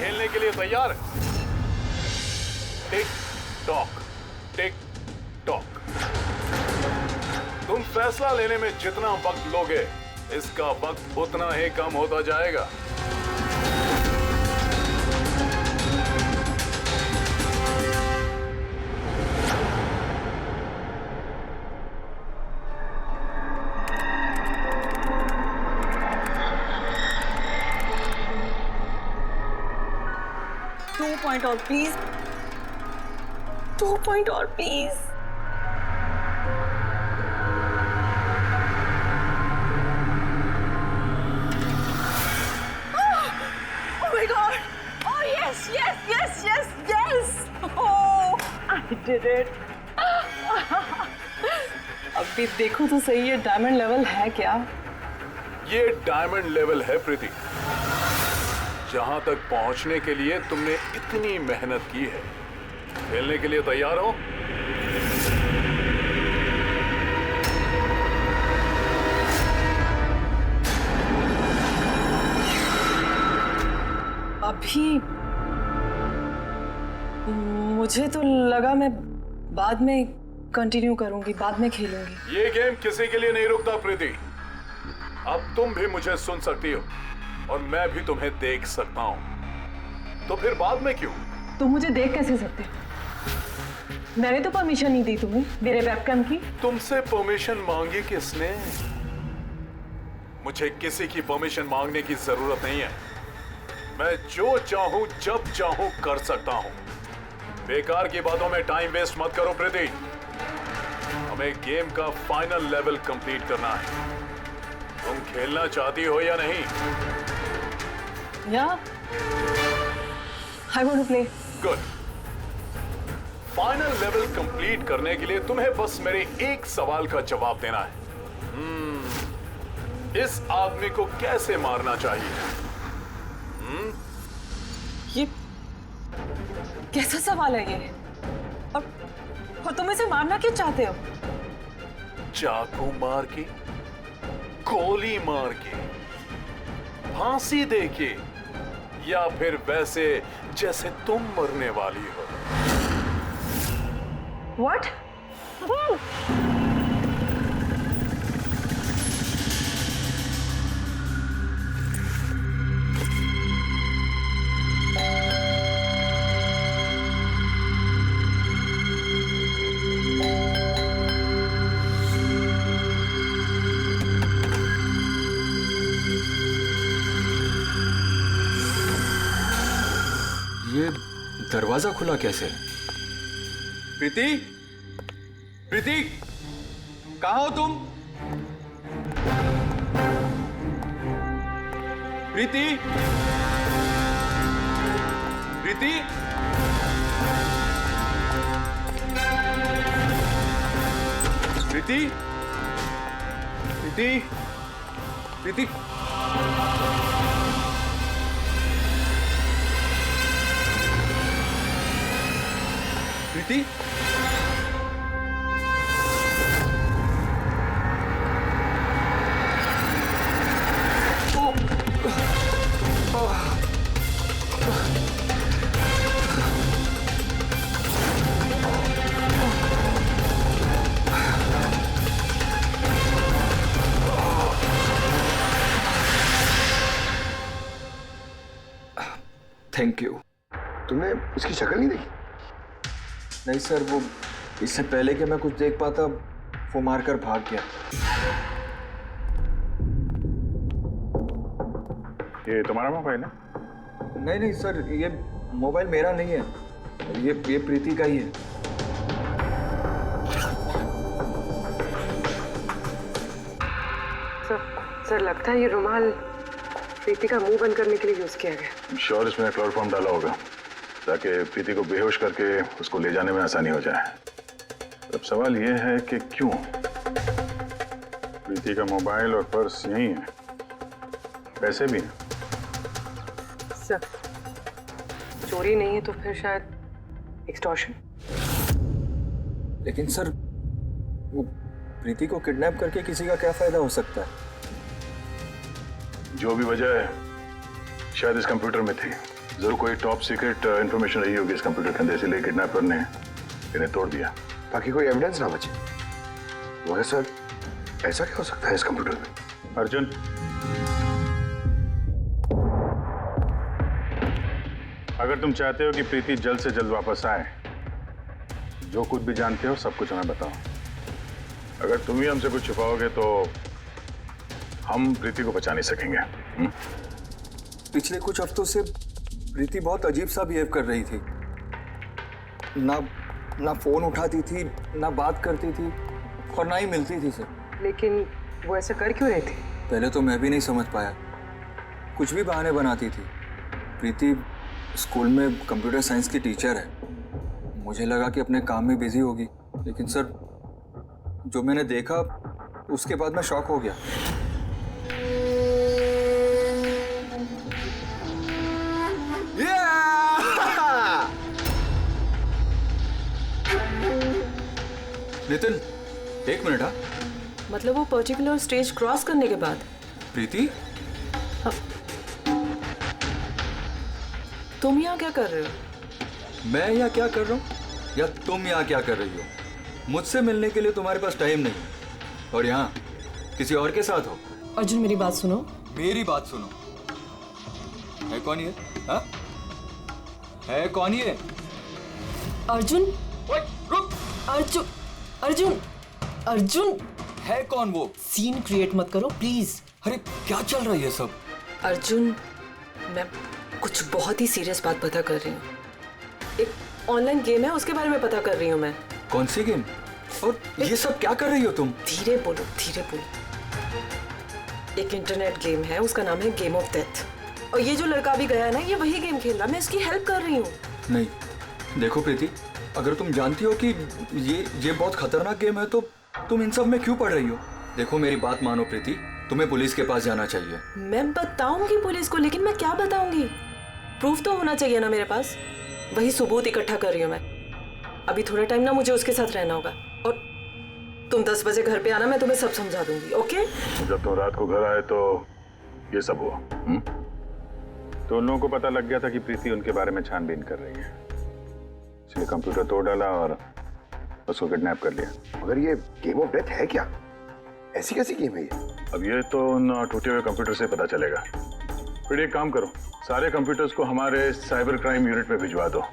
खेलने के लिए तैयार है? Tick tock, tick tock. तुम फैसला लेने में जितना वक्त लोगे, इसका वक्त उतना ही कम होता जाएगा। पॉइंट और प्लीज, 2 पॉइंट और please. Oh my God! Oh yes, yes, yes, yes, yes! Oh, I did it! अभी देखो तो सही, ये डायमंड लेवल है क्या? ये डायमंड लेवल है प्रीति। जहां तक पहुंचने के लिए तुमने इतनी मेहनत की है। खेलने के लिए तैयार हो? अभी मुझे तो लगा मैं बाद में कंटिन्यू करूंगी, बाद में खेलूंगी। ये गेम किसी के लिए नहीं रुकता प्रीति। अब तुम भी मुझे सुन सकती हो और मैं भी तुम्हें देख सकता हूं, तो फिर बाद में क्यों? तुम मुझे देख कैसे सकते? मैंने तो परमिशन नहीं दी तुम्हें मेरे वेबकैम की। तुमसे परमिशन मांगी किसने? मुझे किसी की परमिशन मांगने की जरूरत नहीं है। मैं जो चाहूं जब चाहूं कर सकता हूं। बेकार की बातों में टाइम वेस्ट मत करो प्रीति। हमें गेम का फाइनल लेवल कंप्लीट करना है। तुम खेलना चाहती हो या नहीं? Yeah, I want to play. Good. Final level complete करने के लिए तुम्हें बस मेरे एक सवाल का जवाब देना है। इस आदमी को कैसे मारना चाहिए? ये कैसा सवाल है ये? और तुम इसे मारना क्यों चाहते हो? चाकू मार के, गोली मार के, फांसी दे के, या फिर वैसे जैसे तुम मरने वाली हो? What? ये दरवाजा खुला कैसे? प्रीति, प्रीति, कहाँ हो तुम? प्रीति, प्रीति, प्रीति, प्रीति, प्रीति। प्रीति, थैंक यू। तुमने इसकी शक्ल नहीं देखी? नहीं सर, वो इससे पहले कि मैं कुछ देख पाता वो मारकर भाग गया। ये तुम्हारा मोबाइल है? नहीं नहीं सर, ये मोबाइल मेरा नहीं है, ये प्रीति का ही है। सर लगता है ये रुमाल प्रीति का मुंह बंद करने के लिए यूज किया गया। श्योर इसमें क्लोरोफॉर्म डाला होगा ताकि प्रीति को बेहोश करके उसको ले जाने में आसानी हो जाए। अब सवाल ये है कि क्यों? प्रीति का मोबाइल और पर्स यही है, पैसे भी हैं। सर चोरी नहीं है तो फिर शायद एक्सटॉर्शन। लेकिन सर वो प्रीति को किडनैप करके किसी का क्या फायदा हो सकता है? जो भी वजह है शायद इस कंप्यूटर में थी। जरूर कोई टॉप सीक्रेट इंफॉर्मेशन रही होगी इस कंप्यूटर के अंदर, इसीलिए किडनैपर ने इन्हें तोड़ दिया ताकि कोई एविडेंस ना बचे। मगर सर, ऐसा क्या हो सकता है इस कंप्यूटर में? अर्जुन, अगर तुम चाहते हो कि प्रीति जल्द से जल्द वापस आए, जो कुछ भी जानते हो सब कुछ हमें बताओ। अगर तुम ही हमसे कुछ छुपाओगे तो हम प्रीति को बचा नहीं सकेंगे। पिछले कुछ हफ्तों से प्रीति बहुत अजीब सा बिहेव कर रही थी। ना फोन उठाती थी, ना बात करती थी और ना ही मिलती थी सर। लेकिन वो ऐसा कर क्यों रही थी? पहले तो मैं भी नहीं समझ पाया, कुछ भी बहाने बनाती थी। प्रीति स्कूल में कंप्यूटर साइंस की टीचर है, मुझे लगा कि अपने काम में बिजी होगी, लेकिन सर जो मैंने देखा उसके बाद मैं शॉक हो गया। नितिन, एक मिनट। हाँ, मतलब वो पर्टिकुलर स्टेज क्रॉस करने के बाद? प्रीति, तुम यहाँ क्या कर रहे हो? मैं यहाँ क्या कर रहा हूँ या तुम यहाँ क्या कर रही हो? मुझसे मिलने के लिए तुम्हारे पास टाइम नहीं और यहाँ किसी और के साथ हो। अर्जुन मेरी बात सुनो। मेरी बात सुनो। है कौन ये? हाँ? है कौन ये? अर्जुन, रुक। अर्जुन, अर्जुन, अर्जुन, है कौन वो? सीन क्रिएट मत करो प्लीज। अरे क्या चल रहा है ये सब? अर्जुन, मैं कुछ बहुत ही सीरियस बात पता कर रही हूँ। एक ऑनलाइन गेम है, उसके बारे में पता कर रही हूँ मैं। कौन सी गेम? और ये सब क्या कर रही हो तुम? धीरे बोलो, धीरे बोलो। एक इंटरनेट गेम है, उसका नाम है गेम ऑफ डेथ। और ये जो लड़का भी गया है ना, ये वही गेम खेल रहा है, मैं इसकी हेल्प कर रही हूँ। नहीं, देखो प्रीति, अगर तुम जानती हो कि ये बहुत खतरनाक गेम है तो तुम इन सब में क्यों पड़ रही हो? देखो मेरी बात मानो प्रीति, तुम्हें पुलिस के पास जाना चाहिए। मैं बताऊंगी पुलिस को, लेकिन मैं क्या बताऊंगी? प्रूफ तो होना चाहिए ना मेरे पास। वही सबूत इकट्ठा कर रही हूँ मैं। अभी थोड़ा टाइम ना मुझे उसके साथ रहना होगा और तुम 10 बजे घर पे आना, मैं तुम्हें सब समझा दूंगी। ओके? जब तुम रात को घर आए तो ये सब हुआ। तो उन लोगों को पता लग गया था कि प्रीति उनके बारे में छानबीन कर रही है, इसलिए कंप्यूटर तोड़ डाला और उसको किडनैप कर लिया। मगर ये गेम ऑफ डेथ है क्या? ऐसी कैसी गेम है ये? अब ये तो उन टूटे हुए कंप्यूटर से पता चलेगा। फिर एक काम करो, सारे कंप्यूटर्स को हमारे साइबर क्राइम यूनिट में भिजवा दो।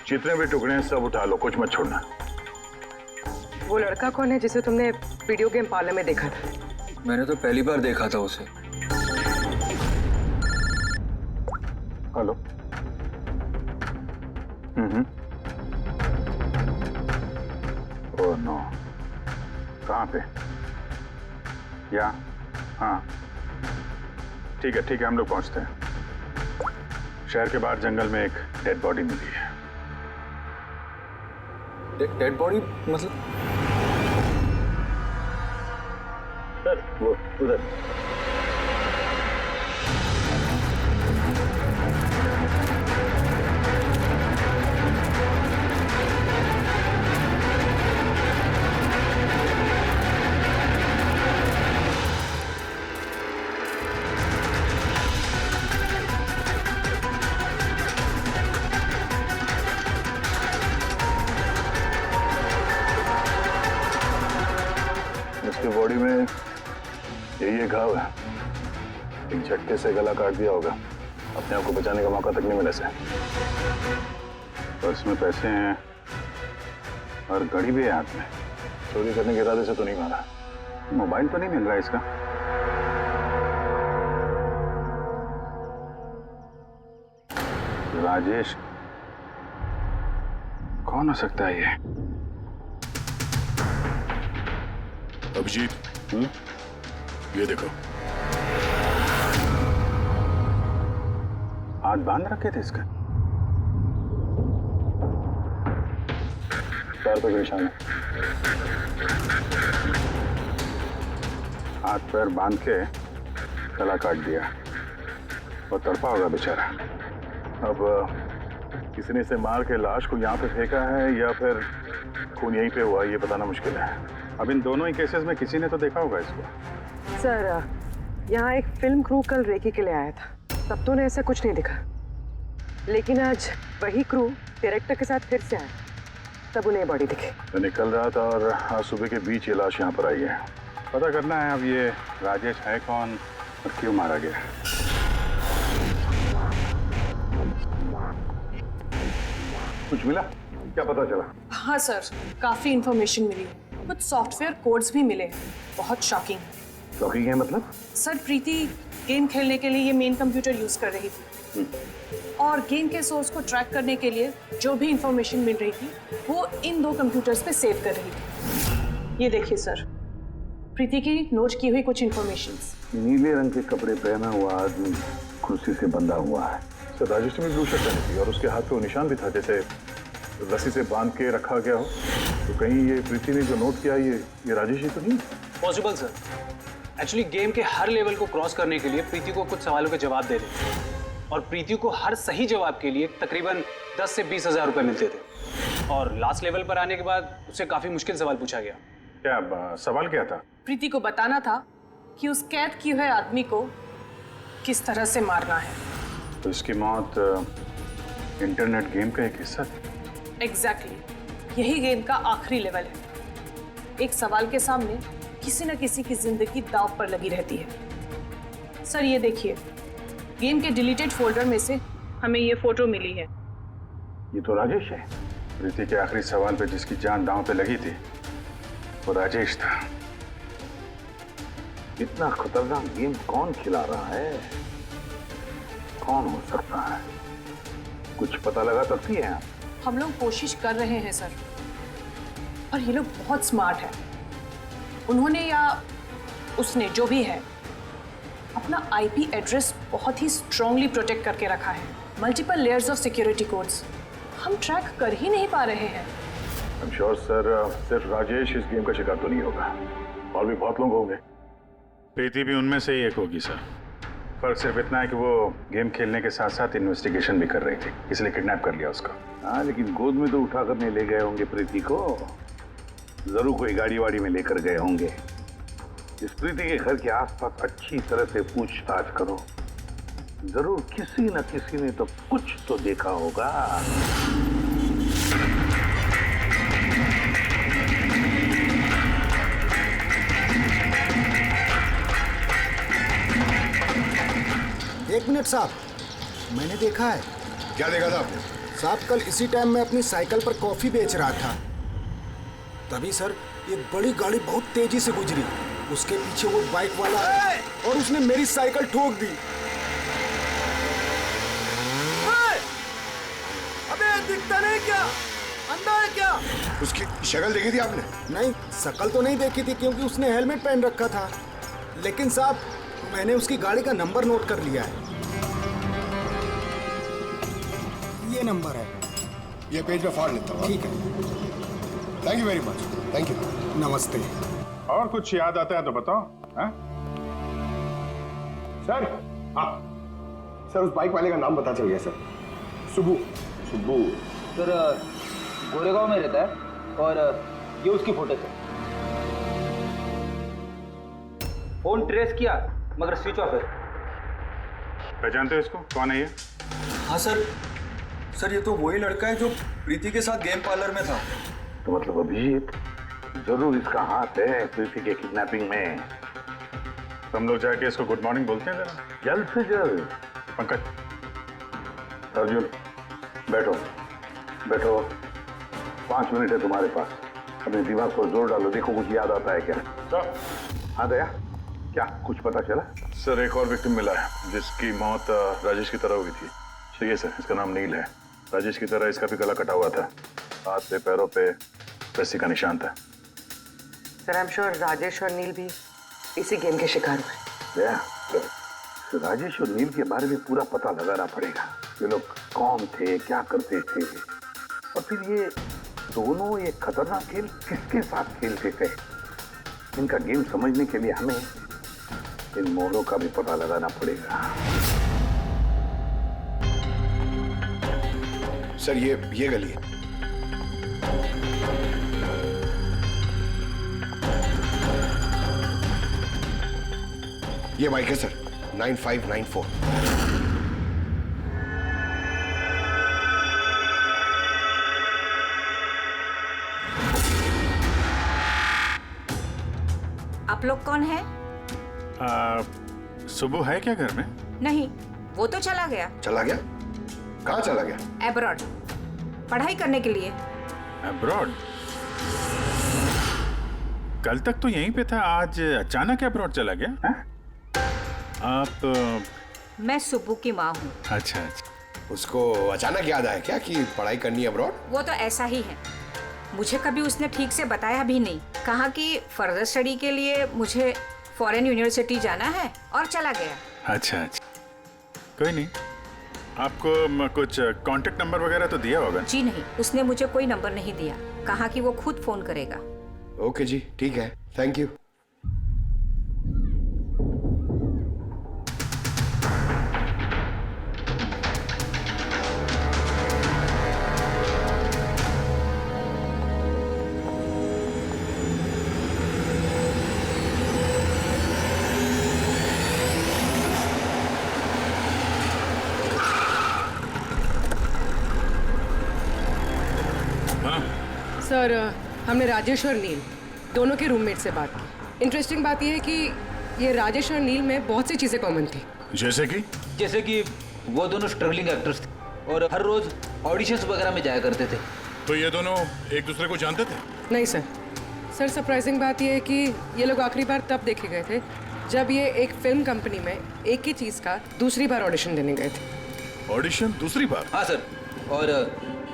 जितने भी टुकड़े हैं सब उठा लो, कुछ मत छोड़ना। वो लड़का कौन है जिसे तुमने वीडियो गेम पार्लर में देखा था? मैंने तो पहली बार देखा था उसे। हेलो। ओह नो, कहाँ पे? या हाँ, ठीक है हम लोग पहुंचते हैं। शहर के बाहर जंगल में एक डेड बॉडी मिली है। डेड बॉडी मतलब? सर वो उधर। उसकी बॉडी में ये घाव है, एक झटके से गला काट दिया होगा। अपने आप को बचाने का मौका तक नहीं मिला इसे। पर्स में पैसे हैं और घड़ी भी है हाथ में। चोरी करने के इरादे से तो नहीं मारा। मोबाइल तो नहीं मिल रहा है इसका। राजेश कौन हो सकता है ये? अभिजीत, ये देखो। हाथ बांध रखे थे इसका। पैर पे निशान है। हाथ पैर बांध के गला काट दिया और तड़पा होगा बेचारा। अब किसी ने इसे मार के लाश को यहाँ पे फेंका है या फिर खून यहीं पे हुआ, ये बताना मुश्किल है। अब इन दोनों ही केसेस में किसी ने तो देखा होगा इसको। सर, यहाँ एक फिल्म क्रू कल रेकी के लिए आया था, तब तो ने ऐसा कुछ नहीं दिखा। लेकिन आज वही क्रू डायरेक्टर के साथ फिर से आया, तब उन्हें बॉडी दिखी। मैं निकल रहा था और आज सुबह के बीच ये लाश यहाँ पर आई है। पता करना है अब ये राजेश है कौन और क्यों मारा गया। कुछ मिला? क्या पता चला? हाँ सर, काफी इंफॉर्मेशन मिली है, कुछ सॉफ्टवेयर कोड्स भी मिले, बहुत शॉकिंग। शॉकिंग है मतलब? सर प्रीति गेम खेलने के लिए ये मेन कंप्यूटर यूज कर रही थी और गेम के सोर्स को ट्रैक करने के लिए जो भी इंफॉर्मेशन मिल रही थी वो इन 2 कंप्यूटर्स पे सेव कर रही थी। ये देखिए सर, प्रीति की नोट की हुई कुछ इंफॉर्मेशंस। नीले रंग के कपड़े पहना हुआ आदमी कुर्सी से बंधा हुआ है। सर राजेश में ब्लू शर्ट पहनी थी और उसके हाथ पे वो निशान भी था जैसे रस्सी से बांध के रखा गया हो। तो कहीं ये प्रीति ने जो नोट किया ये राजेश ही तो नहीं? Possible sir. एक्चुअली गेम के हर लेवल को क्रॉस करने के लिए प्रीति को कुछ सवालों के जवाब देने और प्रीति को हर सही जवाब के लिए तकरीबन 10 से 20 हज़ार रुपये मिलते थे। और लास्ट लेवल पर आने के बाद उससे काफ़ी मुश्किल सवाल पूछा गया। क्या सवाल क्या था? प्रीति को बताना था कि उस कैद किए हुए आदमी को किस तरह से मारना है। तो इसकी मौत इंटरनेट गेम का एक हिस्सा थी? एग्जैक्टली, यही गेम का आखिरी लेवल है। एक सवाल के सामने किसी न किसी की जिंदगी दांव पर लगी रहती है। सर ये देखिए, गेम के डिलीटेड फोल्डर में से हमें ये फोटो मिली है। ये तो राजेश है। प्रीति के आखिरी सवाल पे जिसकी जान दांव पे लगी थी वो राजेश था। इतना खतरनाक गेम कौन खिला रहा है? कौन हो सकता है? कुछ पता लगा सकती है आप? हम लोग कोशिश कर रहे हैं सर, और ये लोग बहुत स्मार्ट है। उन्होंने या उसने जो भी है अपना आईपी एड्रेस बहुत ही स्ट्रांगली प्रोटेक्ट करके रखा है। Multiple layers of security codes हम ट्रैक कर ही नहीं पा रहे हैं। I'm sure, सर सिर्फ राजेश इस गेम का शिकार तो नहीं होगा, और भी बहुत लोग होंगे। प्रीति भी उनमें से ही एक होगी सर। फर्क सिर्फ इतना है कि वो गेम खेलने के साथ साथ इन्वेस्टिगेशन भी कर रही थी, इसलिए किडनैप कर लिया उसका। हाँ, लेकिन गोद में तो उठा कर नहीं ले गए होंगे प्रीति को। जरूर कोई गाड़ी वाड़ी में लेकर गए होंगे। इस प्रीति के घर के आसपास अच्छी तरह से पूछताछ करो। जरूर किसी न किसी ने तो कुछ तो देखा होगा। एक मिनट साहब, मैंने देखा है। क्या देखा था आपने? साहब कल इसी टाइम मैं अपनी साइकिल पर कॉफी बेच रहा था, तभी सर एक बड़ी गाड़ी बहुत तेजी से गुजरी। उसके पीछे वो बाइक वाला है और उसने मेरी साइकिल ठोक दी। अबे दिखता नहीं क्या? अंधा है क्या? उसकी शक्ल देखी थी आपने? नहीं, शक्ल तो नहीं देखी थी क्योंकि उसने हेलमेट पहन रखा था, लेकिन साहब मैंने उसकी गाड़ी का नंबर नोट कर लिया है। ये नंबर है। ये पेज में फाड़ लेता हूँ। ठीक है, thank you very much. Thank you. नमस्ते। और कुछ याद आता है तो बताओ। हाँ? सर, हाँ सर, उस बाइक वाले का नाम पता चल गया सर। सुबू। सुब्बू सर गोरेगांव में रहता है और ये उसकी फोटो है। फोन ट्रेस किया मगर स्विच ऑफ है। पहचानते हो इसको? कौन है ये? हाँ सर, ये तो वही लड़का है जो प्रीति के साथ गेम पार्लर में था। तो मतलब अभिजीत जरूर इसका हाथ है प्रीति के किडनैपिंग में। हम लोग जाके इसको गुड मॉर्निंग बोलते हैं जरा, जल्द से जल्द। पंकज, अर्जुन, बैठो बैठो, 5 मिनट है तुम्हारे पास। अपने दिमाग पर जोर डालो, देखो कुछ याद आता है क्या। सर। हाँ दया, क्या कुछ पता चला? सर एक और विक्टिम मिला है जिसकी मौत राजेश की तरह हुई थी। सही है सर, इसका नाम नील है। राजेश की तरह इसका भी गला कटा हुआ था, हाथ पे पैरों पे रस्सी का निशान था। Sir I am sure Rajesh और नील भी इसी गेम के शिकार हुए। तो राजेश और नील के बारे में पूरा पता लगाना पड़ेगा। ये लोग कौन थे, क्या करते थे, और फिर ये दोनों ये खतरनाक खेल किसके साथ खेलते थे। इनका गेम समझने के लिए हमें इन मोड़ों का भी पता लगाना पड़ेगा। सर ये गली है। ये बाइक है सर, 9594। आप लोग कौन हैं? सुबह है क्या घर में? नहीं, वो तो चला गया। चला गया? कहाँ चला गया? एब्रॉड, पढ़ाई करने के लिए। अब्रॉड? कल तक तो यहीं पे था, आज अचानक अब्रॉड चला गया? है? आप मैं सुब्बू की माँ हूँ। अच्छा अच्छा। उसको अचानक याद आया क्या कि पढ़ाई करनी है अब्रॉड? वो तो ऐसा ही है, मुझे कभी उसने ठीक से बताया भी नहीं। कहा कि फर्दर स्टडी के लिए मुझे फॉरेन यूनिवर्सिटी जाना है और चला गया। अच्छा अच्छा, कोई नहीं। आपको कुछ कांटेक्ट नंबर वगैरह तो दिया होगा? जी नहीं, उसने मुझे कोई नंबर नहीं दिया। कहा कि वो खुद फोन करेगा। ओके जी, ठीक है, थैंक यू। सर, हमने राजेश और नील दोनों के रूममेट से बात की। इंटरेस्टिंग बात यह है कि ये राजेश और नील में बहुत सी चीज़ें कॉमन थी। जैसे कि वो दोनों स्ट्रगलिंग एक्टर्स थे और हर रोज ऑडिशंस वगैरह में जाया करते थे। तो ये दोनों एक दूसरे को जानते थे? नहीं सर। सर, सरप्राइजिंग बात यह है कि ये लोग आखिरी बार तब देखे गए थे जब ये एक फिल्म कंपनी में एक ही चीज़ का दूसरी बार ऑडिशन देने गए थे। ऑडिशन दूसरी बार? हाँ सर, और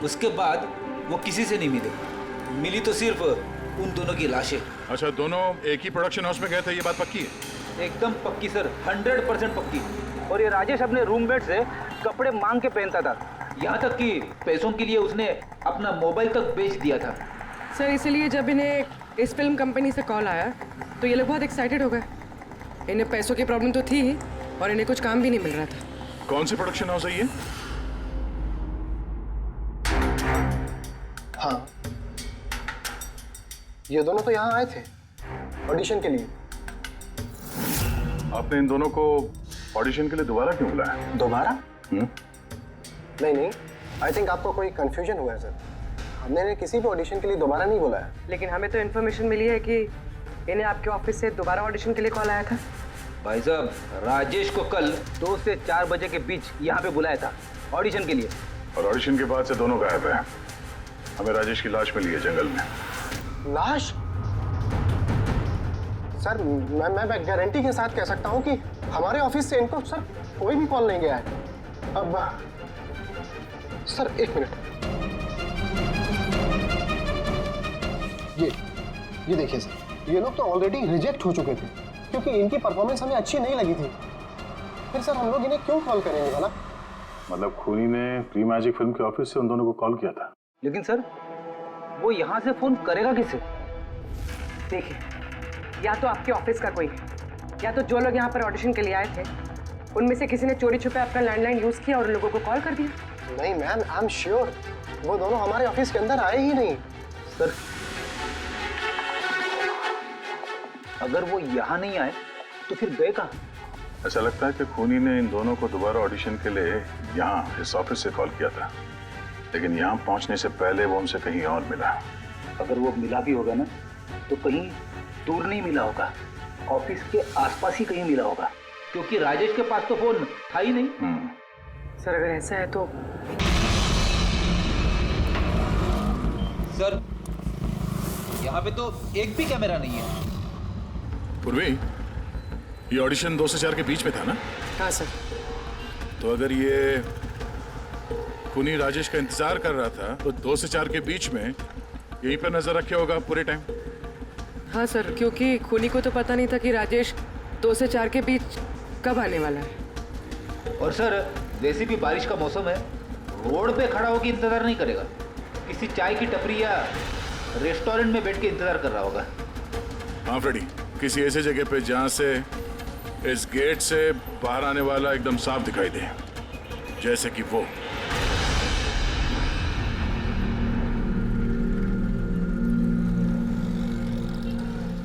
उसके बाद वो किसी से नहीं मिली तो सिर्फ उन दोनों की लाशें। अच्छा, दोनों एक ही प्रोडक्शन हाउस में गए थे, ये बात पक्की है? एकदम पक्की सर, 100% पक्की। और ये राजेश अपने रूममेट से कपड़े मांग के पहनता था, यहाँ तक कि पैसों के लिए उसने अपना मोबाइल तक बेच दिया था। सर, इसलिए जब इन्हें इस फिल्म कंपनी से कॉल आया तो ये लोग बहुत एक्साइटेड हो गए। इन्हें पैसों की प्रॉब्लम तो थी ही और इन्हें कुछ काम भी नहीं मिल रहा था। कौन सी प्रोडक्शन हाउस है ये? हाँ, ये दोनों तो यहाँ आए थे ऑडिशन के लिए। आपने इन दोनों को ऑडिशन के लिए दोबारा क्यों बुलाया? दोबारा? नहीं, आई थिंक आपको कोई कंफ्यूजन हुआ है सर। हमने इन्हें किसी भी ऑडिशन के लिए दोबारा नहीं बुलाया। लेकिन हमें तो इन्फॉर्मेशन मिली है कि इन्हें आपके ऑफिस से दोबारा ऑडिशन के लिए कॉल आया था। भाई साहब, राजेश को कल 2 से 4 बजे के बीच यहाँ पे बुलाया था ऑडिशन के लिए। और ऑडिशन के बाद से दोनों गायब हैं। हमें राजेश की लाश मिली है जंगल में। लाश? सर, मैं गारंटी के साथ कह सकता हूँ कि हमारे ऑफिस से इनको सर कोई भी कॉल नहीं गया है। अब सर, एक मिनट, ये देखिए सर, ये लोग तो ऑलरेडी रिजेक्ट हो चुके थे क्योंकि इनकी परफॉर्मेंस हमें अच्छी नहीं लगी थी। फिर सर हम लोग इन्हें क्यों कॉल करेंगे भला? मतलब खूनी ने प्री मैजिक फिल्म के ऑफिस से उन दोनों को कॉल किया था। लेकिन सर, वो यहाँ से फोन करेगा किसे? देखिए, या तो आपके ऑफिस का कोई है, या तो जो लोग यहाँ पर ऑडिशन के लिए आए थे उनमें से किसी ने चोरी छुपे अपना लैंडलाइन यूज किया और लोगों को कॉल कर दिया। नहीं मैम, आई एम श्योर वो दोनों हमारे ऑफिस के अंदर आए ही नहीं। सर, अगर वो यहाँ नहीं आए तो फिर गए कहाँ? ऐसा लगता है कि खूनी ने इन दोनों को दोबारा ऑडिशन के लिए यहाँ इस ऑफिस से कॉल किया था, लेकिन यहाँ पहुँचने से पहले वो उनसे कहीं और मिला। अगर वो मिला भी होगा ना तो कहीं दूर नहीं मिला होगा, ऑफिस के आसपास ही कहीं मिला होगा, क्योंकि राजेश के पास तो फोन था ही नहीं। सर, अगर ऐसा है तो सर, यहाँ पे तो एक भी कैमरा नहीं है। पूर्वी, ये ऑडिशन 2 से 4 के बीच में था ना? हाँ सर। तो अगर ये खूनी राजेश का इंतजार कर रहा था तो 2 से 4 के बीच में यहीं पर नजर रखे होगा पूरे टाइम। हाँ सर, क्योंकि खूनी को तो पता नहीं था कि राजेश 2 से 4 के बीच कब आने वाला है। और सर, वैसे भी बारिश का मौसम है, रोड पे खड़ा होकर इंतजार नहीं करेगा, किसी चाय की टपरी या रेस्टोरेंट में बैठ के इंतजार कर रहा होगा। हाँ फ्रेडी, किसी ऐसे जगह पे जहाँ से इस गेट से बाहर आने वाला एकदम साफ दिखाई दे, जैसे कि वो।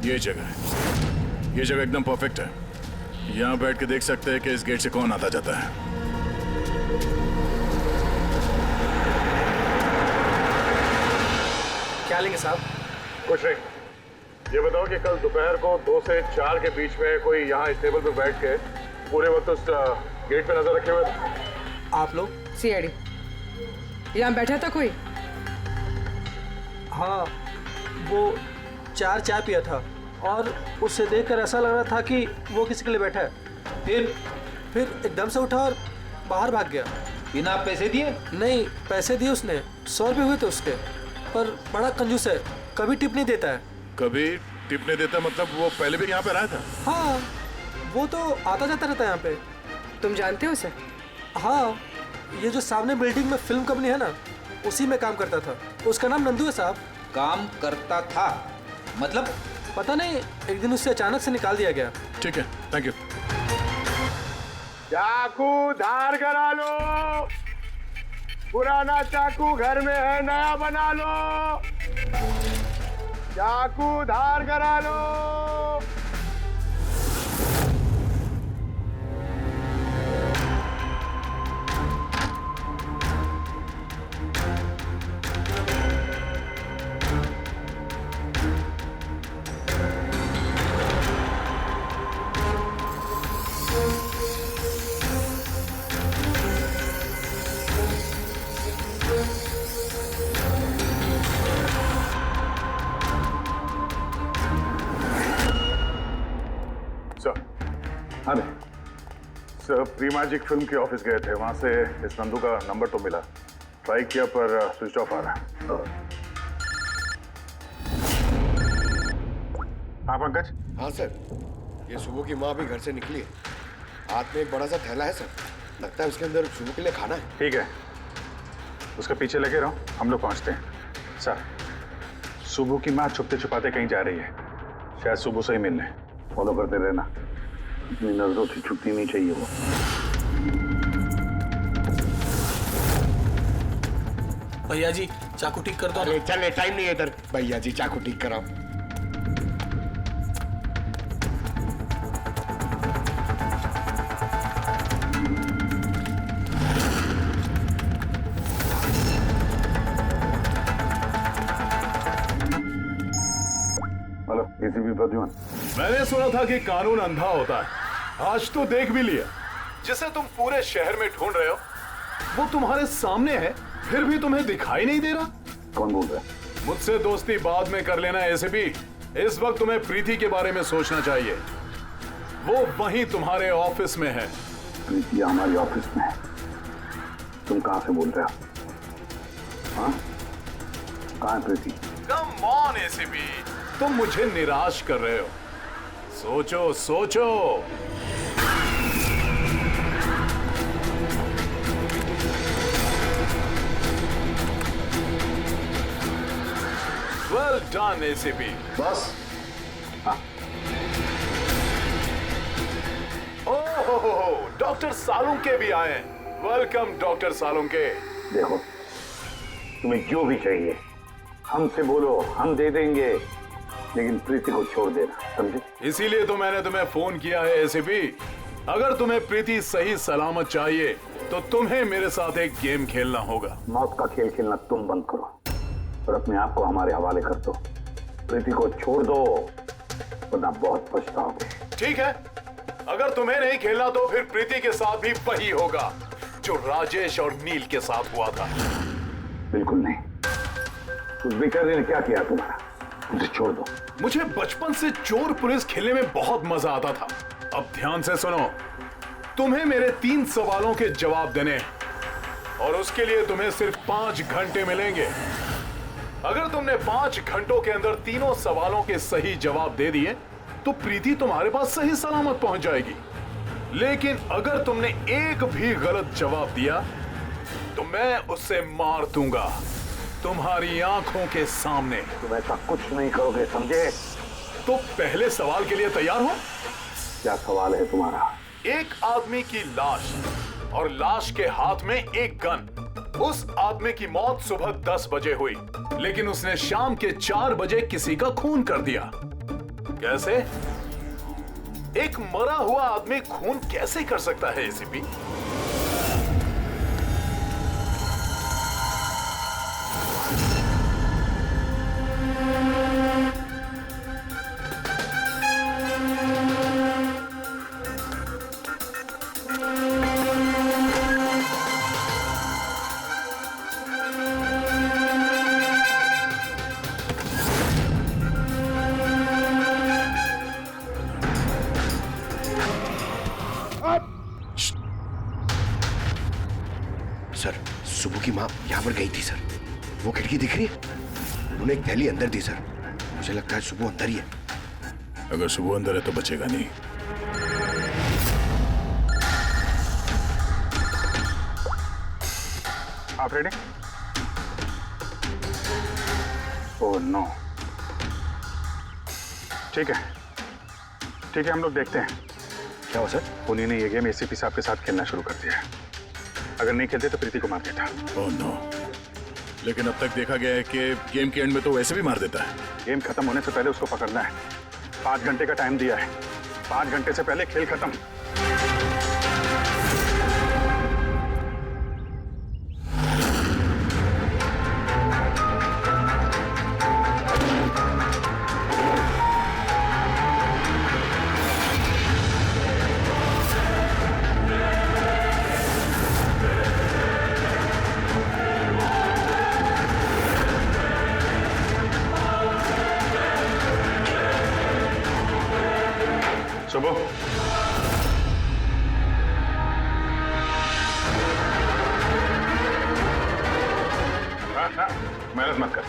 ये जगह है, ये जगह एकदम परफेक्ट है। यहाँ बैठ के देख सकते हैं कि इस गेट से कौन आता जाता है। क्या लेंगे साहब? कुछ नहीं, ये बताओ कि कल दोपहर को 2 से 4 के बीच में कोई यहाँ इस टेबल पे बैठ के पूरे वक्त उस गेट पे नजर रखे हुए थे? आप लोग? सीआईडी यहाँ बैठा था कोई? हाँ, वो 4 चाय पिया था और उससे देखकर ऐसा लग रहा था कि वो किसी के लिए बैठा है। फिर एकदम से उठा और बाहर भाग गया। बिना पैसे दिए? नहीं, पैसे दिए उसने, 100 रुपये हुए थे उसके, पर बड़ा कंजूस है, कभी टिप नहीं देता है। कभी टिप नहीं देता मतलब वो पहले भी यहाँ पे रहा था? हाँ, वो तो आता जाता रहता है यहाँ पे। तुम जानते हो उसे? हाँ, ये जो सामने बिल्डिंग में फिल्म कंपनी है ना, उसी में काम करता था। उसका नाम नंदू है साहब। काम करता था मतलब? पता नहीं, एक दिन उससे अचानक से निकाल दिया गया। ठीक है, थैंक यू। चाकू धार करा लो, पुराना चाकू घर में है, नया बना लो। चाकू धार करा लो। हाँ सर, प्री मैजिक फिल्म के ऑफिस गए थे, वहां से इस नंदू का नंबर तो मिला, ट्राई किया पर स्विच ऑफ आ रहा है। हाँ पंकज? हाँ सर, ये सुबह की माँ भी घर से निकली है, हाथ में एक बड़ा सा थैला है सर, लगता है उसके अंदर सुबह के लिए खाना है। ठीक है, उसके पीछे लगे रहो, हम लोग पहुंचते हैं। सर, सुबह की माँ छुपते छुपाते कहीं जा रही है, शायद सुबह से ही मिलने। फॉलो करते रहना, अपनी नजरों से छुपनी नहीं चाहिए वो। भैया जी, चाकू ठीक कर दो। अरे चल, टाइम नहीं है इधर। भैया जी, चाकू ठीक कराओ। Hello, ACP Pradyuman. मैंने सुना था कि कानून अंधा होता है, आज तो देख भी लिया। जिसे तुम पूरे शहर में ढूंढ रहे हो वो तुम्हारे सामने है, फिर भी तुम्हें दिखाई नहीं दे रहा। कौन बोल रहा है? मुझसे दोस्ती बाद में कर लेना एसीपी, इस वक्त तुम्हें प्रीति के बारे में सोचना चाहिए। वो वहीं तुम्हारे ऑफिस में है। प्रीति हमारे ऑफिस में है? तुम कहां से बोल रहे हो? हाँ, कहां है प्रीति? कम ऑन एसीपी, तुम मुझे निराश कर रहे हो। सोचो सोचो। Well done ACP. बस? ओहो, डॉक्टर सालुंके भी आए हैं। Welcome doctor Salunke. देखो, तुम्हें जो भी चाहिए हमसे बोलो, हम दे देंगे, लेकिन प्रीति को छोड़ देना, समझे? इसीलिए तो मैंने तुम्हें फोन किया है एसीपी। अगर तुम्हें प्रीति सही सलामत चाहिए तो तुम्हें मेरे साथ एक गेम खेलना होगा। मौत का खेल खेलना तुम बंद करो और अपने आप को हमारे हवाले कर दो। प्रीति को छोड़ दो, वरना बहुत पछताओगे। ठीक है, अगर तुम्हें नहीं खेलना तो फिर प्रीति के साथ भी वही होगा जो राजेश और नील के साथ हुआ था। बिल्कुल नहीं। उस बेचारे ने क्या किया तुम्हारा? मुझे छोड़ दो। मुझे बचपन से चोर पुलिस खेलने में बहुत मजा आता था। अब ध्यान से सुनो, तुम्हें मेरे 3 सवालों के जवाब देने और उसके लिए तुम्हें सिर्फ 5 घंटे मिलेंगे। अगर तुमने 5 घंटों के अंदर तीनों सवालों के सही जवाब दे दिए तो प्रीति तुम्हारे पास सही सलामत पहुंच जाएगी। लेकिन अगर तुमने एक भी गलत जवाब दिया तो मैं उससे मार दूंगा तुम्हारी आंखों के सामने। तुम ऐसा कुछ नहीं करोगे, समझे? तो पहले सवाल के लिए तैयार हो? क्या सवाल है तुम्हारा? एक आदमी की लाश और लाश के हाथ में एक गन। उस आदमी की मौत सुबह 10 बजे हुई, लेकिन उसने शाम के 4 बजे किसी का खून कर दिया। कैसे? एक मरा हुआ आदमी खून कैसे कर सकता है एसीपी? यहाँ पर गई थी सर। वो खिड़की दिख रही है, उन्होंने एक थैली अंदर दी सर। मुझे लगता है सुबह अंदर ही है। अगर सुबह अंदर है तो बचेगा नहीं। आप रेडी? Oh no. ठीक है, हम लोग देखते हैं क्या हो सर। उन्हीं ने ये गेम एसीपी साहब के साथ खेलना शुरू कर दिया है। अगर नहीं खेलते तो प्रीति को मार देता। ओह नो, लेकिन अब तक देखा गया है कि गेम के एंड में तो वैसे भी मार देता है। गेम खत्म होने से पहले उसको पकड़ना है। 5 घंटे का टाइम दिया है। 5 घंटे से पहले खेल खत्म। सुबह मेहनत मत कर।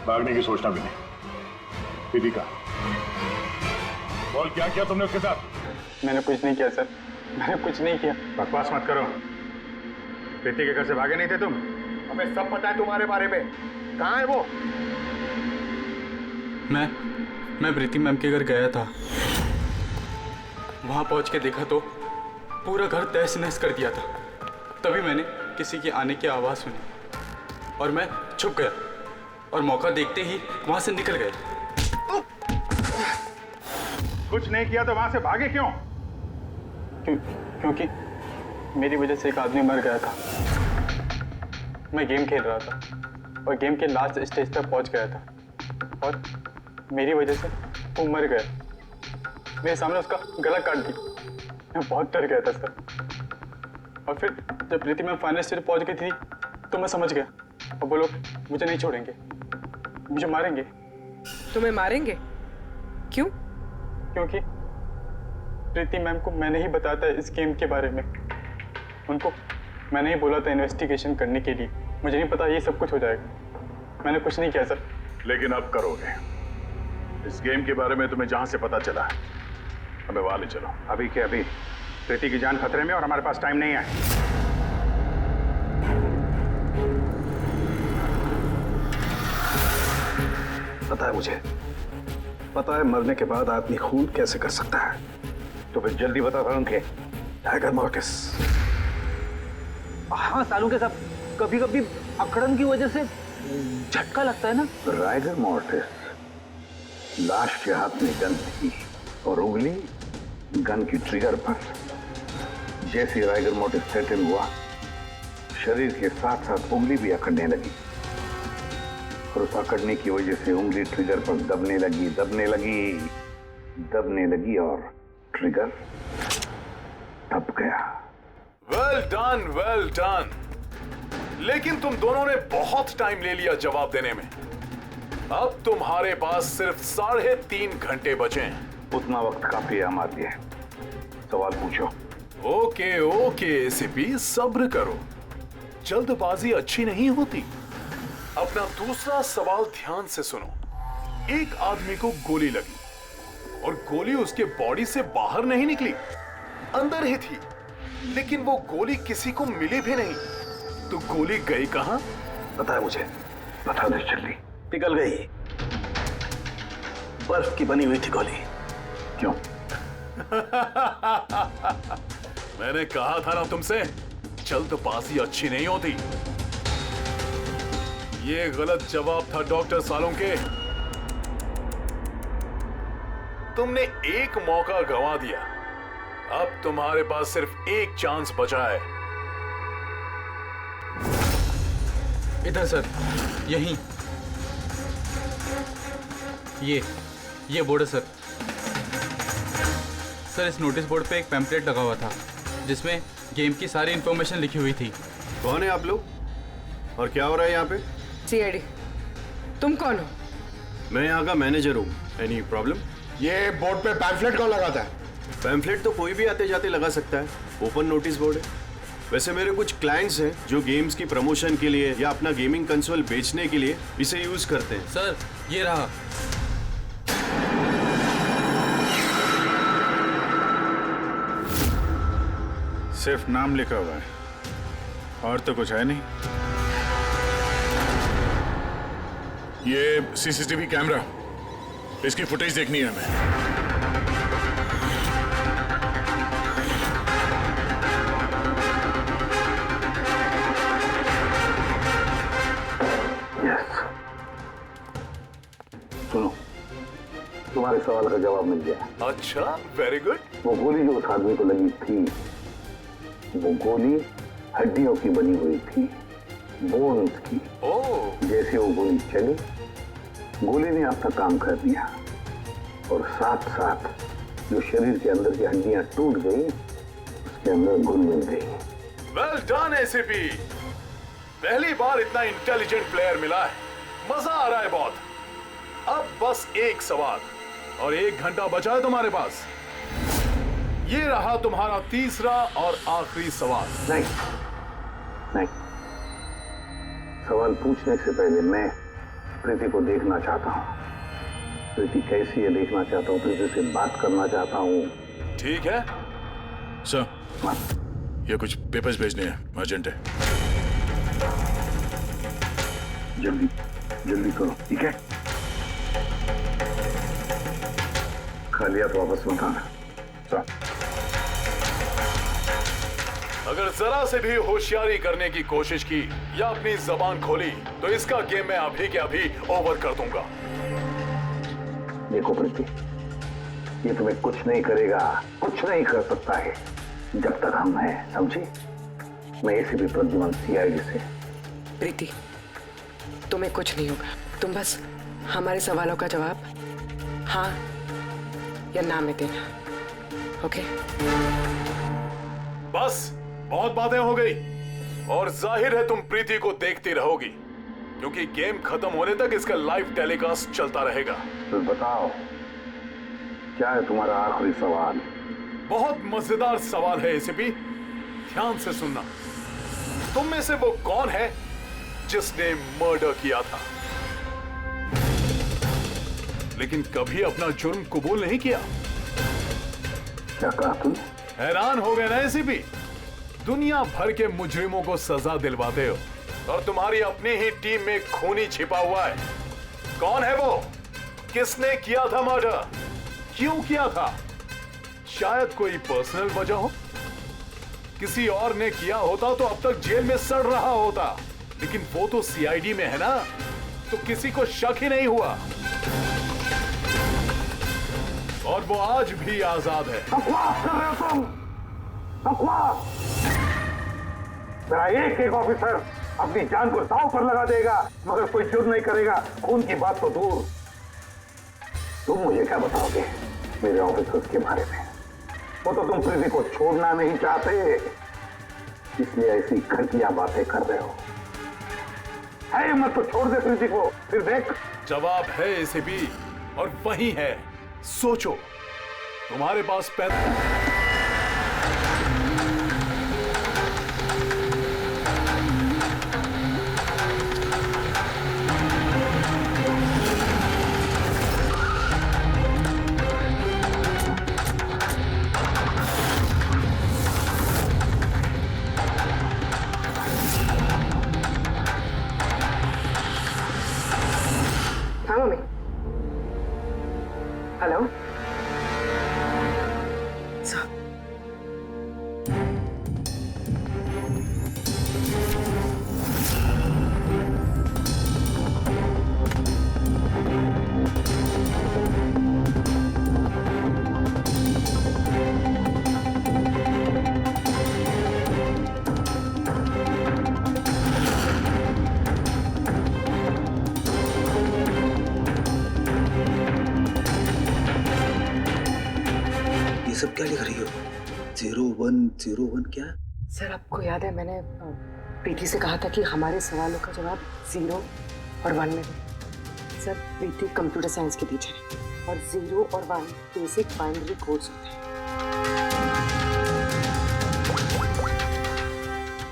भागने की सोचना भी नहीं। प्रीति का बोल, क्या किया तुमने उसके साथ? मैंने कुछ नहीं किया सर, मैंने कुछ नहीं किया। बकवास मत करो। प्रीति के घर से भागे नहीं थे तुम? हमें सब पता है तुम्हारे बारे में। कहाँ है वो? मैं प्रीति मैम के घर गया था। वहां पहुंच के देखा तो पूरा घर तहस नहस कर दिया था। तभी मैंने किसी के आने की आवाज़ सुनी और मैं छुप गया और मौका देखते ही वहां से निकल गया। कुछ नहीं किया तो वहां से भागे क्यों? क्योंकि मेरी वजह से एक आदमी मर गया था। मैं गेम खेल रहा था और गेम के लास्ट स्टेज तक पहुंच गया था और मेरी वजह से वो मर गया। मेरे सामने उसका गला काट दी। मैं बहुत डर गया था सर। और फिर जब प्रीति मैम फाइनल स्टेज पहुंच गई थी तो मैं समझ गया और वो लोग मुझे नहीं छोड़ेंगे, मुझे मारेंगे। तुम्हें मारेंगे? क्यों? क्योंकि प्रीति मैम को मैंने ही बताया था इस गेम के बारे में। उनको मैंने ही बोला था इन्वेस्टिगेशन करने के लिए। मुझे नहीं पता ये सब कुछ हो जाएगा। मैंने कुछ नहीं किया सर। लेकिन अब करोगे। इस गेम के बारे में तुम्हें जहां से पता चला है हमें वहां ले चलो। अभी के अभी। प्रीति की जान खतरे में और हमारे पास टाइम नहीं है। पता है मुझे, पता है मरने के बाद आदमी खून कैसे कर सकता है। तो फिर जल्दी बता था उनके टाइगर मॉर्टिस। हाँ सालों के सब कभी कभी अकड़न की वजह से झटका लगता है ना। राइगर मॉर्टिस लाश के हाथ में गन थी और उंगली गन की ट्रिगर पर। जैसे राइगर मॉर्टिस सेटल हुआ, शरीर के साथ साथ उंगली भी अकड़ने लगी और उस अकड़ने की वजह से उंगली ट्रिगर पर दबने लगी और ट्रिगर दब गया। Well done. लेकिन तुम दोनों ने बहुत टाइम ले लिया जवाब देने में। अब तुम्हारे पास सिर्फ 3.5 घंटे बचे हैं। उतना वक्त काफी है हमारे लिए। सवाल पूछो। ओके एसीपी, सब्र करो। जल्दबाजी अच्छी नहीं होती। अपना दूसरा सवाल ध्यान से सुनो। एक आदमी को गोली लगी और गोली उसके बॉडी से बाहर नहीं निकली, अंदर ही थी। लेकिन वो गोली किसी को मिली भी नहीं। तो गोली गई कहां? पता है मुझे। बता दे जल्दी। पिघल गई। बर्फ की बनी हुई थी गोली। क्यों? मैंने कहा था ना तुमसे, जल्दबाजी अच्छी नहीं होती। ये गलत जवाब था डॉक्टर सालोंके। तुमने एक मौका गंवा दिया। अब तुम्हारे पास सिर्फ एक चांस बचा है। इधर सर, यहीं। ये बोर्ड है सर। सर, इस नोटिस बोर्ड पे एक पैम्पलेट लगा हुआ था जिसमें गेम की सारी इंफॉर्मेशन लिखी हुई थी। कौन है आप लोग और क्या हो रहा है यहाँ पे? सीआईडी। तुम कौन हो? मैं यहाँ का मैनेजर हूँ। Any problem? ये बोर्ड पे पैम्फलेट कौन लगाता है? पैम्फलेट तो कोई भी आते जाते लगा सकता है। ओपन नोटिस बोर्ड है। वैसे मेरे कुछ क्लाइंट्स हैं जो गेम्स की प्रमोशन के लिए या अपना गेमिंग कंसोल बेचने के लिए इसे यूज करते हैं। सर ये रहा। सिर्फ नाम लिखा हुआ है और तो कुछ है नहीं। ये सीसीटीवी कैमरा, इसकी फुटेज देखनी है हमें। सुनो, तुम्हारे सवाल का जवाब मिल गया। अच्छा, वेरी गुड। वो गोली जो उस आदमी को लगी थी, वो गोली हड्डियों की बनी हुई थी, बोन्स की। जैसे वो गोली चली, गोली ने अपना काम कर दिया और साथ साथ जो शरीर के अंदर की हड्डियां टूट गई, उसके अंदर घुल मिल गई। वेल डन एसीपी, पहली बार इतना इंटेलिजेंट प्लेयर मिला है, मजा आ रहा है बहुत। अब बस एक सवाल और 1 घंटा बचा है तुम्हारे पास। ये रहा तुम्हारा तीसरा और आखिरी सवाल। नहीं, सवाल पूछने से पहले मैं प्रीति को देखना चाहता हूँ। प्रीति कैसी है देखना चाहता हूँ, प्रीति से बात करना चाहता हूँ। ठीक है सर, ये कुछ पेपर्स भेजने हैं, अर्जेंट है। जल्दी करो, ठीक है? खा लिया तो वापस मत आना। अगर जरा से भी होशियारी करने की कोशिश की या अपनी जबान खोली तो इसका गेम मैं अभी के अभी ओवर कर दूंगा। देखो प्रीति, ये तुम्हें कुछ नहीं करेगा, कुछ नहीं कर सकता है जब तक हम हैं, समझी? मैं एसीपी प्रद्युमन सीआईडी से। प्रीति, तुम्हें कुछ नहीं होगा, तुम बस हमारे सवालों का जवाब हाँ या ना में देना, ओके? बस बहुत बातें हो गई और जाहिर है तुम प्रीति को देखती रहोगी क्योंकि गेम खत्म होने तक इसका लाइव टेलीकास्ट चलता रहेगा। तो बताओ, क्या है तुम्हारा आखिरी सवाल? बहुत मजेदार सवाल है एसीपी, ध्यान से सुनना। तुम में से वो कौन है जिसने मर्डर किया था लेकिन कभी अपना जुर्म कबूल नहीं किया? क्या कहा तुम? हैरान हो गए ना एसीपी? दुनिया भर के मुजरिमों को सजा दिलवाते हो और तुम्हारी अपनी ही टीम में खूनी छिपा हुआ है। कौन है वो? किसने किया था मर्डर? क्यों किया था? शायद कोई पर्सनल वजह हो। किसी और ने किया होता तो अब तक जेल में सड़ रहा होता, लेकिन वो तो सीआईडी में है ना, तो किसी को शक ही नहीं हुआ और वो आज भी आजाद है। बकवास कर रहे हो तुम, बकवास! मेरा एक ऑफिसर अपनी जान को दांव पर लगा देगा मगर कोई जुर्म नहीं करेगा। खून की बात तो दूर, तुम मुझे क्या बताओगे मेरे ऑफिसर्स के बारे में? वो तो तुम प्रीति को छोड़ना नहीं चाहते, इसलिए ऐसी घटिया बातें कर रहे हो। है मत तो छोड़ दे प्रीति को, फिर देख। जवाब है एसीपी और वही है। सोचो, तुम्हारे पास पैसा हेलो सब क्या लिख रही हो? 0101 क्या? सर, आपको याद है मैंने प्रीति से कहा था कि हमारे सवालों का जवाब 0 और 1 में दे। सर, प्रीति कंप्यूटर साइंस की टीचर है और 0 और 1 बेसिक बाइनरी कोड्स होते हैं।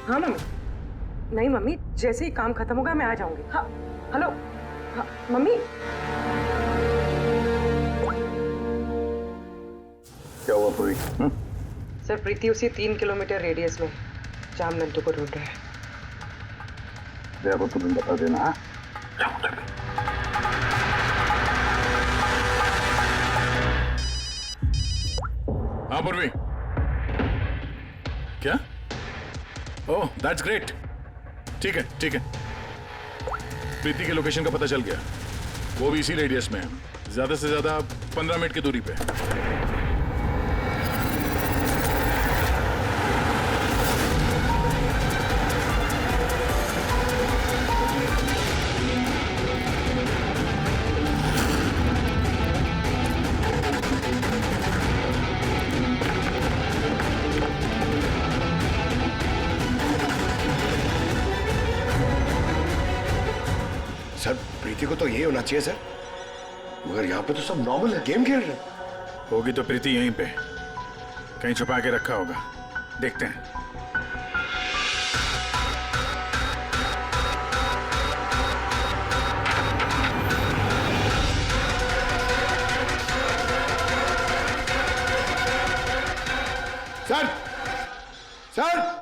हाँ मम्मी। नहीं मम्मी, जैसे ही काम खत्म होगा मैं आ जाऊंगी। हाँ हेलो। हाँ मम्मी। क्या हुआ पूरी? सर प्रीति उसी 3 किलोमीटर रेडियस में जाम नंदू को ढूंढ रहा है। जया को तुम्हें बता देना। हाँ जाओ जल्दी। हाँ पूर्वी, क्या? Oh that's great. ठीक है ठीक है, प्रीति के लोकेशन का पता चल गया, वो भी इसी रेडियस में है, ज्यादा से ज्यादा 15 मिनट की दूरी पे। सर प्रीति को तो यही होना चाहिए सर, मगर यहाँ पे तो सब नॉर्मल है, गेम खेल रहे। होगी तो प्रीति यहीं पे कहीं छुपा के रखा होगा, देखते हैं। सर सर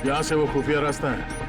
यहां से वो खुफिया रास्ता है।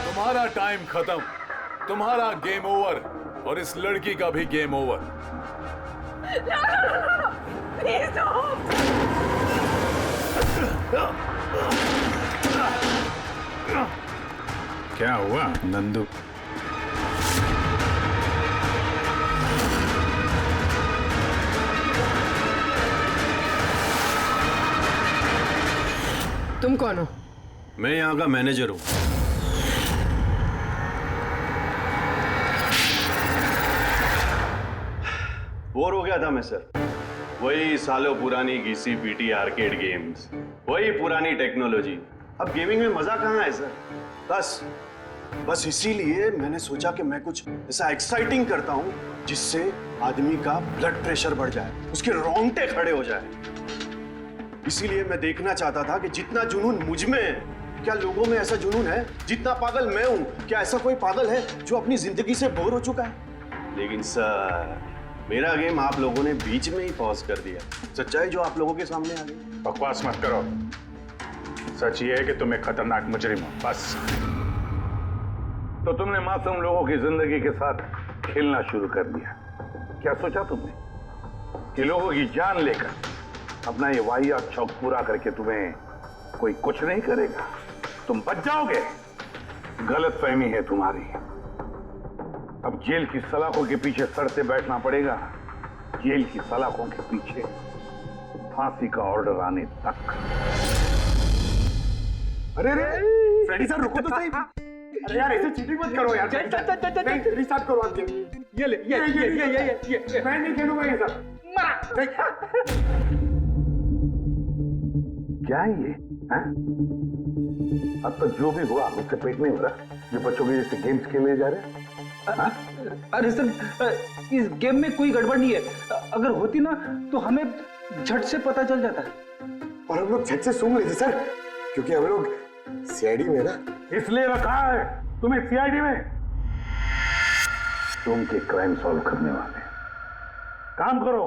तुम्हारा टाइम खत्म, तुम्हारा गेम ओवर, और इस लड़की का भी गेम ओवर। प्लीज क्या हुआ नंदू? तुम कौन हो? मैं यहाँ का मैनेजर हूँ। बोर हो गया था मैं सर, वही सालों पुरानी घिसी पीटी आर्केड गेम्स, वही पुरानी टेक्नोलॉजी। अब गेमिंग में मजा कहाँ है सर? बस इसीलिए मैंने सोचा कि मैं कुछ ऐसा एक्साइटिंग करता हूँ जिससे आदमी का ब्लड प्रेशर बढ़ जाए, उसके रोंगटे खड़े हो जाए। इसीलिए मैं देखना चाहता था कि जितना जुनून मुझ में है, क्या लोगों में ऐसा जुनून है? जितना पागल मैं हूं, क्या ऐसा कोई पागल है जो अपनी जिंदगी से बोर हो चुका है? लेकिन सर, मेरा गेम आप लोगों ने बीच में ही पॉज कर दिया। सच्चाई जो आप लोगों के सामने आ गई। बकवास मत करो, सच ये है कि तुम एक खतरनाक मुजरिम हो, बस। तो तुमने मासूम लोगों की जिंदगी के साथ खेलना शुरू कर दिया। क्या सोचा तुमने कि लोगों की जान लेकर अपना ये वाहियात शौक पूरा करके तुम्हें कोई कुछ नहीं करेगा, तुम बच जाओगे? गलत फहमी है तुम्हारी। अब जेल की सलाखों के पीछे सड़ते बैठना पड़ेगा, जेल की सलाखों के पीछे फांसी का ऑर्डर आने तक। अरे फ्रेडी सर रुको तो सही। अरे यार ऐसे चीटिंग मत करो यार। रिस्टार्ट करो आप। ये ले ये मैं नहीं खेलूंगा ये सब। क्या है ये? अब तो जो भी हुआ उसके पेट में हो रहा, जो बच्चों के जैसे गेम्स खेले जा रहे हैं। अरे सर, इस गेम में कोई गड़बड़ नहीं है। अगर होती ना तो हमें झट से पता चल जाता है। और हम लोग झट से सूंघ लेते सर, क्योंकि हम लोग सीआईडी में ना। इसलिए रखा है तुम्हें सीआईडी में, तुम के क्राइम सॉल्व करने वाले। काम करो।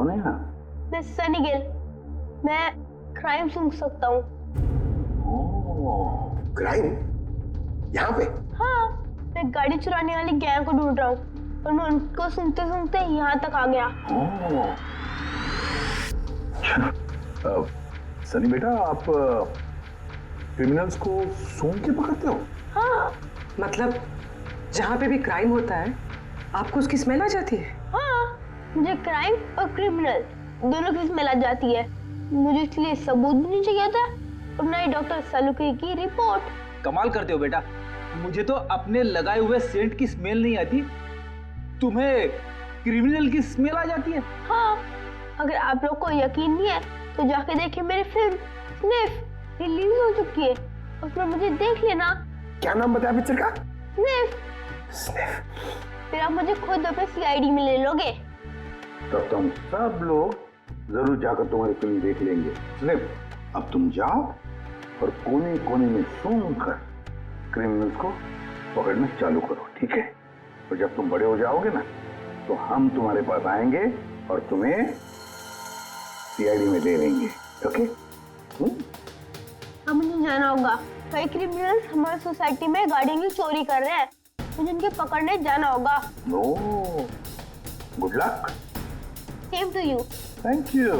कौन है यहाँ? मैं सनी गिल, मैं क्राइम सुन सकता हूँ। क्राइम? यहाँ पे? हाँ, मैं गाड़ी चुराने वाली गैंग को ढूंढ रहा हूँ और मैं उनको सुनते सुनते यहाँ तक आ गया। सनी बेटा, आप क्रिमिनल्स को सूंघ के पकड़ते हो? हाँ, मतलब जहाँ पे भी क्राइम होता है आपको उसकी स्मेल आ जाती है? हाँ, मुझे क्राइम और क्रिमिनल दोनों की स्मेल आ जाती है। मुझे इसलिए सबूत भी नहीं चाहिए था और ना ही डॉक्टर सलूकी की रिपोर्ट। कमाल करते हो बेटा, मुझे तो अपने लगाए हुए सेंट की स्मेल नहीं आती, तुम्हें क्रिमिनल की स्मेल आ जाती है। हाँ, अगर आप लोग को यकीन नहीं है तो जाके देखिए मेरी फिल्म स्निफ रिलीज हो चुकी है, उसमें मुझे देख लेना। क्या नाम बताया पिक्चर का? स्निफ। फिर आप मुझे खुद अपने सीआईडी में ले लोगे। तब तुम सब लोग जरूर जाकर तुम्हारी फिल्म देख लेंगे। स्निफ, अब तुम जाओ और कोने कोने में सूंघ कर क्रिमिनल्स को पकड़ना चालू करो, ठीक है? और जब तुम बड़े हो जाओगे ना तो हम तुम्हारे पास आएंगे और तुम्हें सीआईडी में ले लेंगे, ओके? अब मुझे जाना होगा, कई क्रिमिनल्स हमारी सोसाइटी में गाड़ियों की चोरी कर रहे हैं, मुझे उनके पकड़ने जाना होगा। No, good luck. Same to you. Thank you.